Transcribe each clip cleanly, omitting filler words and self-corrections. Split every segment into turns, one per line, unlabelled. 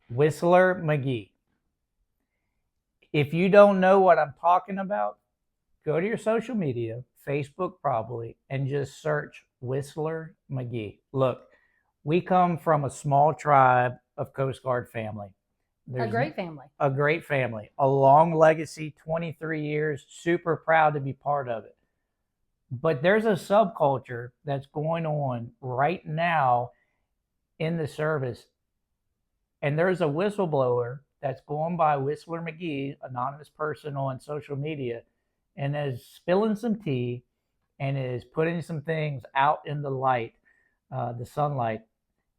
Whistler McGee. If you don't know what I'm talking about, go to your social media, Facebook probably, and just search Whistler McGee. Look, we come from a small tribe of Coast Guard family.
A great family.
A great family. A long legacy, 23 years, super proud to be part of it. But there's a subculture that's going on right now in the service. And there's a whistleblower that's going by Whistler McGee, anonymous person on social media, and is spilling some tea and is putting some things out in the light, the sunlight,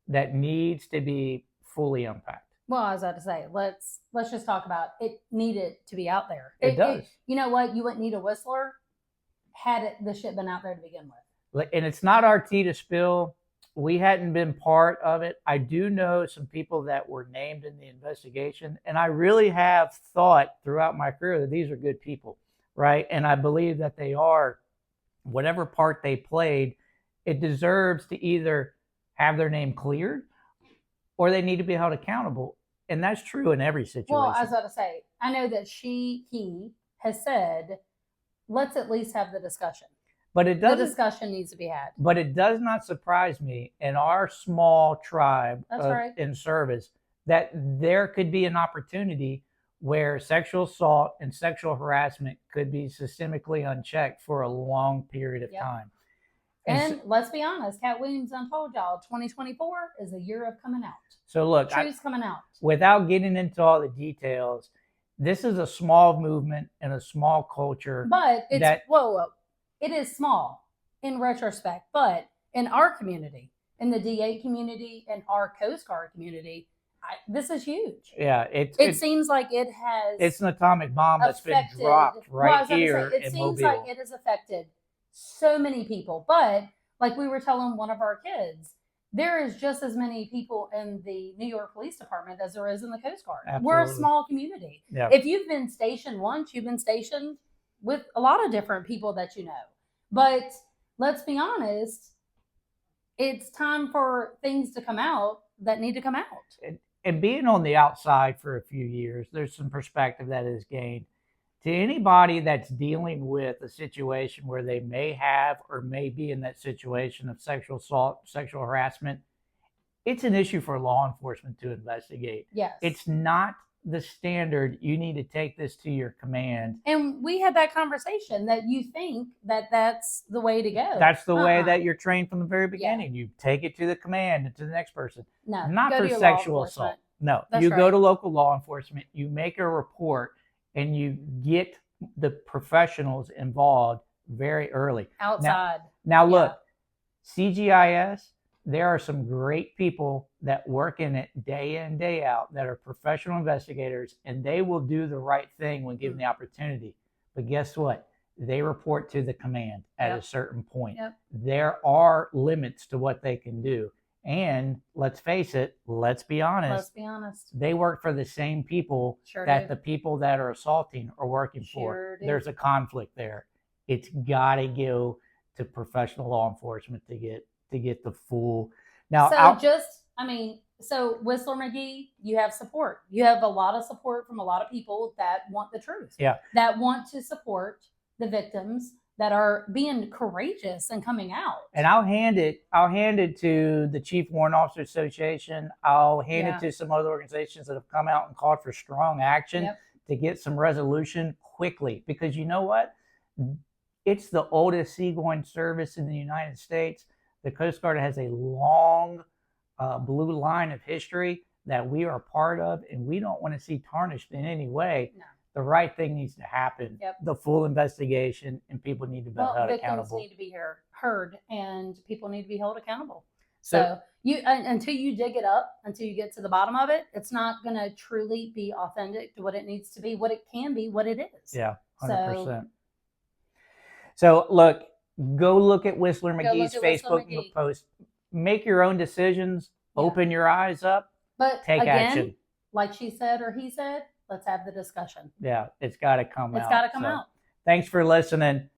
that needs to be fully unpacked.
Well, I was about to say, let's just talk about it. Needed to be out there.
It does.
You know what? You wouldn't need a whistler had the shit been out there to begin with.
And it's not our tea to spill. We hadn't been part of it. I do know some people that were named in the investigation, and I really have thought throughout my career that these are good people, right? And I believe that they are. Whatever part they played, it deserves to either have their name cleared or they need to be held accountable. And that's true in every situation.
Well, I was about to say, I know that he has said, let's at least have the discussion.
But the
discussion needs to be had.
But it does not surprise me in our small tribe in service that there could be an opportunity where sexual assault and sexual harassment could be systemically unchecked for a long period of time.
And let's be honest, Cat Williams done told y'all 2024 is a year of coming out.
So look,
truth's coming out.
Without getting into all the details, this is a small movement and a small culture.
But it's whoa. It is small in retrospect, but in our community, in the DA community, and our Coast Guard community, this is huge.
Yeah,
it seems like it has.
It's an atomic bomb that's been dropped here in Mobile.
It seems like it has affected so many people, but like we were telling one of our kids, there is just as many people in the New York Police Department as there is in the Coast Guard.
Absolutely.
We're a small community.
Yeah.
If you've been stationed once, you've been stationed with a lot of different people that you know. But let's be honest, it's time for things to come out that need to come out.
And being on the outside for a few years, there's some perspective that is gained. To anybody that's dealing with a situation where they may have or may be in that situation of sexual assault, sexual harassment, it's an issue for law enforcement to investigate.
Yes.
It's not the standard. You need to take this to your command.
And we had that conversation that you think that that's the way to go.
That's the way that you're trained from the very beginning. Yeah. You take it to the command and to the next person.
No,
not for sexual assault. No, you go to local law enforcement, you make a report, and you get the professionals involved very early.
Outside.
Now look, CGIS, there are some great people that work in it day in, day out that are professional investigators, and they will do the right thing when given the opportunity. But guess what? They report to the command at a certain point.
Yep.
There are limits to what they can do. And let's face it, let's be honest. They work for the same people the people that are assaulting are working for. There's a conflict there. It's got to go to professional law enforcement to get the full. Now,
so Whistler McGee, you have support. You have a lot of support from a lot of people that want the truth.
Yeah.
That want to support the victims that are being courageous and coming out.
And I'll hand it to the Chief Warrant Officer Association. I'll hand it to some other organizations that have come out and called for strong action to get some resolution quickly. Because you know what? It's the oldest seagoing service in the United States. The Coast Guard has a long blue line of history that we are a part of, and we don't want to see tarnished in any way.
No.
The right thing needs to happen.
Yep.
The full investigation, and people need to be held accountable.
Victims need to be heard, and people need to be held accountable. So you until you dig it up, until you get to the bottom of it, it's not going to truly be authentic to what it needs to be, what it can be, what it is.
Yeah, 100%. So look, go look at Whistler McGee's Facebook post. Make your own decisions. Open your eyes up.
But
take action.
Like she said or he said, let's have the discussion.
Yeah, it's got to come out.
It's got to come out.
Thanks for listening.